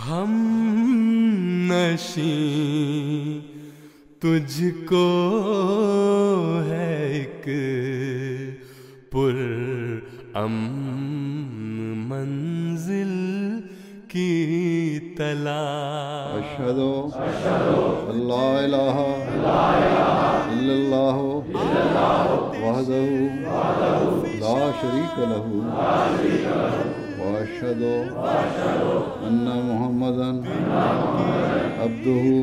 हम नशी तुझको है एक पुर मंजिल की तलाश। अशहदु अल्ला इलाहा इल्लल्लाहु वहदहु ला शरीक लहु व अशहदु अन्ना मुहम्मदन अब्दुहु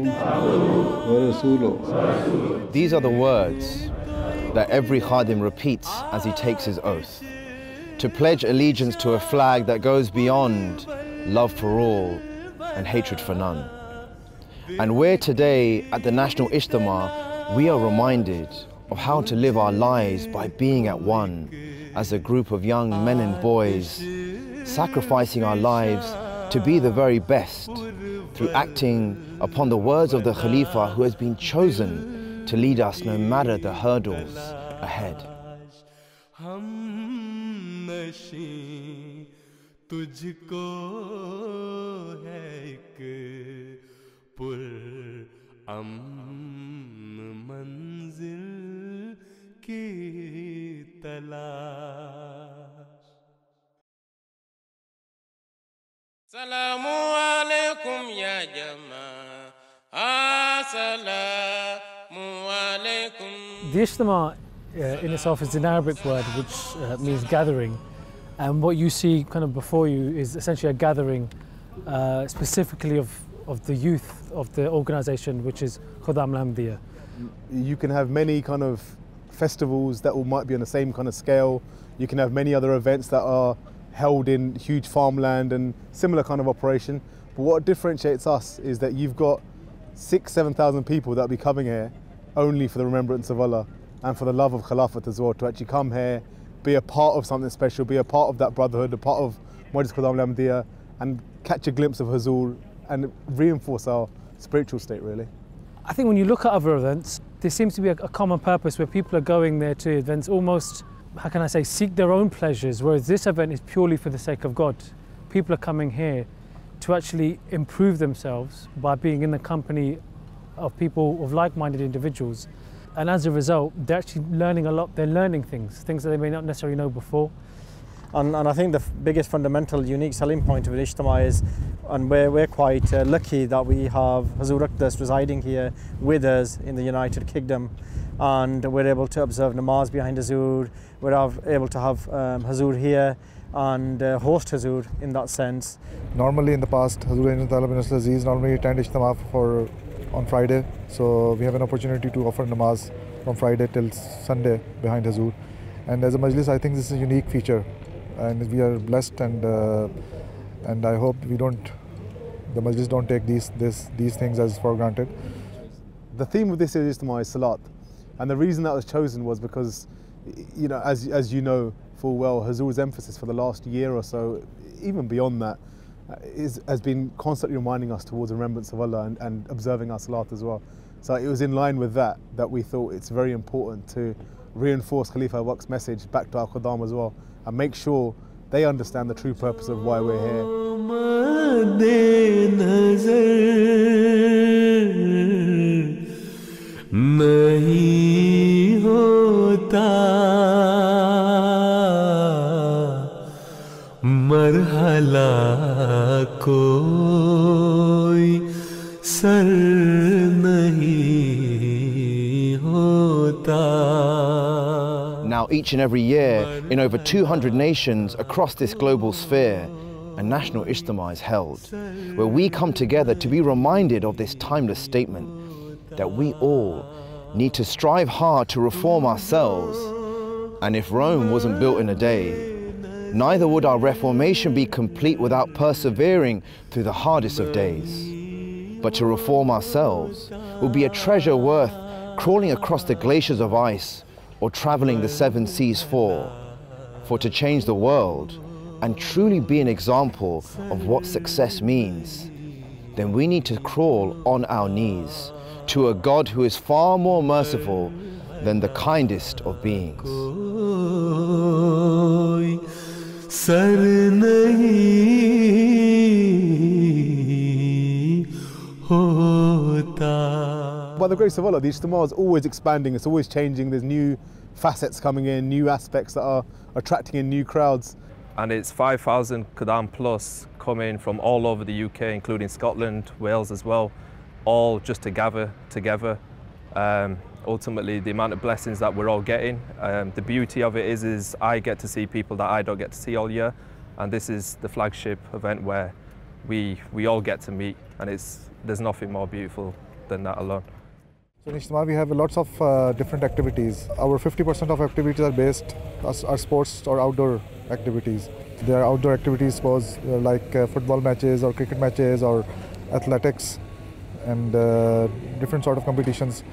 व रसूलुहु। These are the words that every Khadim repeats as he takes his oath, to pledge allegiance to a flag that goes beyond love for all and hatred for none. And where today at the National Ijtima we are reminded of how to live our lives by being at one as a group of young men and boys, sacrificing our lives to be the very best through acting upon the words of the Khalifa who has been chosen to lead us no matter the hurdles ahead. हम नशी तुझको है एक पुर मंजिल की तलाश। सलामु अलैकुम या जमाअ, सलामु अलैकुम। The Ijtima in itself is an Arabic word which means gathering, and what you see kind of before you is essentially a gathering specifically of the youth of the organisation, which is Khuddam al-Ahmadiyya. You can have many kind of festivals that might be on the same kind of scale. You can have many other events that are held in huge farmland and similar kind of operation. But what differentiates us is that you've got 6,000–7,000 people that will be coming here only for the remembrance of Allah and for the love of Khilafat as well, to actually come here, be a part of something special, be a part of that brotherhood, a part of Majlis Khuddam al-Ahmadiyya, and catch a glimpse of Huzur and reinforce our spiritual state, really. I think when you look at other events, there seems to be a common purpose where people are going there to events almost, how can I say, seek their own pleasures, whereas this event is purely for the sake of God. People are coming here to actually improve themselves by being in the company of people, of like-minded individuals. And as a result, they're actually learning a lot. They're learning things that they may not necessarily know before. And I think the biggest fundamental unique selling point of Ijtima is, and we're quite lucky that we have Huzur Aqdas residing here with us in the United Kingdom, and we're able to observe namaz behind Huzur. We're able to have Huzur here and host Huzur in that sense. Normally in the past, Huzur bin Aziz normally attend Ijtima on Friday, so we have an opportunity to offer namaz from Friday till Sunday behind Huzur. And as a Majlis, I think this is a unique feature, and we are blessed, and I hope the Majlis don't take these things as for granted. The theme of this year's Ijtima is Salat, and the reason that was chosen was because, you know, as you know full well, Huzur's emphasis for the last year or so, even beyond that, has been constantly reminding us towards the remembrance of Allah and observing our Salat as well. So it was in line with that we thought it's very important to reinforce Khalifa Waqt's message back to our Khuddam as well, and make sure they understand the true purpose of why we're here. Now each and every year, in over 200 nations across this global sphere, a national Ijtima is held, where we come together to be reminded of this timeless statement, that we all need to strive hard to reform ourselves. And if Rome wasn't built in a day, neither would our reformation be complete without persevering through the hardest of days. But to reform ourselves will be a treasure worth crawling across the glaciers of ice or traveling the 7 seas for to change the world and truly be an example of what success means, then we need to crawl on our knees to a God who is far more merciful than the kindest of beings. Sir नहीं by the grace of Allah, the Ijtima is always expanding, it's always changing, there's new facets coming in, new aspects that are attracting in new crowds. And it's 5,000 Qadam plus coming from all over the UK, including Scotland, Wales as well, all just to gather together. Ultimately, the amount of blessings that we're all getting, the beauty of it is I get to see people that I don't get to see all year, and this is the flagship event where we all get to meet, and there's nothing more beautiful than that alone. So in Ijtima we have lots of different activities. Our 50% of activities are based are sports or outdoor activities. There are outdoor activities, suppose like football matches or cricket matches or athletics and different sort of competitions.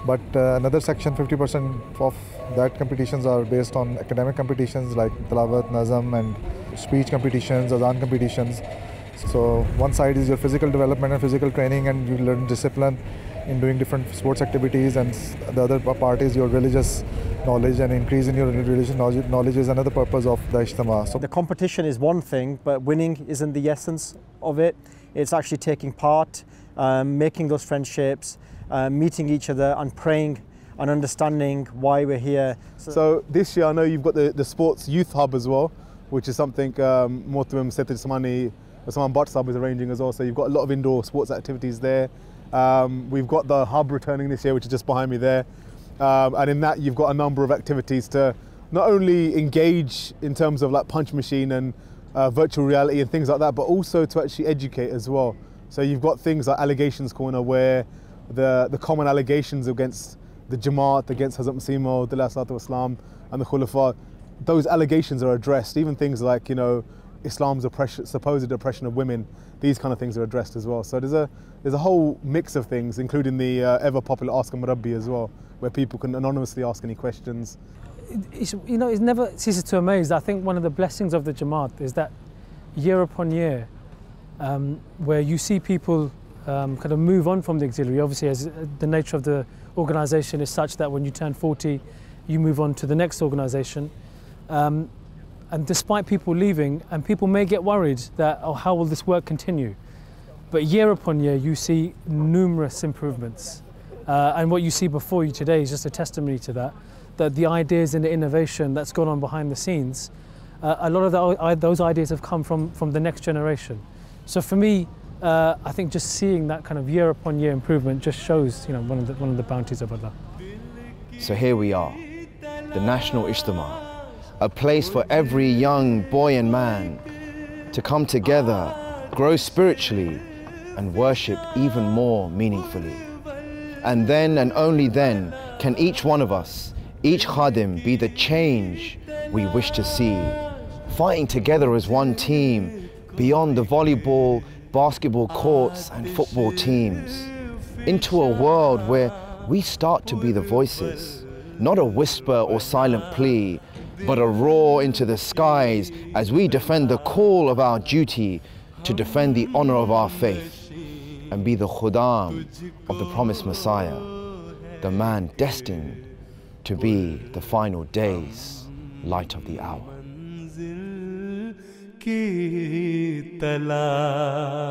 But another section, 50% of that competitions are based on academic competitions like Tilawat, Nazam and speech competitions, Azan competitions. So one side is your physical development and physical training, and you learn discipline in doing different sports activities, and the other part is your religious knowledge, and increase in your religious knowledge is another purpose of the Ijtima. So the competition is one thing, but winning isn't the essence of it. It's actually taking part, making those friendships, meeting each other and praying and understanding why we're here. So this year I know you've got the Sports Youth Hub as well, which is something Mohtaram Sethi Usman Butt Sahib is arranging as well. So you've got a lot of indoor sports activities there. We've got the hub returning this year, which is just behind me there. And in that you've got a number of activities to not only engage in terms of like punch machine and virtual reality and things like that, but also to actually educate as well. So you've got things like Allegations Corner, where the common allegations against the Jamaat, against Hazrat Masih Maud Islam and the Khulafa, those allegations are addressed. Even things like, you know, Islam's supposed oppression of women, these kind of things are addressed as well. So there's a whole mix of things, including the ever popular Ask a Murabbi as well, where people can anonymously ask any questions. You know, it never ceases to amaze. I think one of the blessings of the Jamaat is that year upon year, where you see people kind of move on from the auxiliary. Obviously, as the nature of the organisation is such that when you turn 40, you move on to the next organisation. And despite people leaving, and people may get worried that, oh, how will this work continue? But year upon year, you see numerous improvements. And what you see before you today is just a testimony to that, that the ideas and the innovation that's gone on behind the scenes, a lot of those ideas have come from the next generation. So for me, I think just seeing that kind of year upon year improvement just shows, you know, one of the bounties of Allah. So here we are, the National Ijtima, a place for every young boy and man to come together, grow spiritually, and worship even more meaningfully. And then and only then can each one of us, each khadim, be the change we wish to see, fighting together as one team beyond the volleyball, basketball courts and football teams, into a world where we start to be the voices, not a whisper or silent plea, but a roar into the skies as we defend the call of our duty to defend the honor of our faith and be the Khudam of the promised Messiah, the man destined to be the final day's light of the hour. की तलाश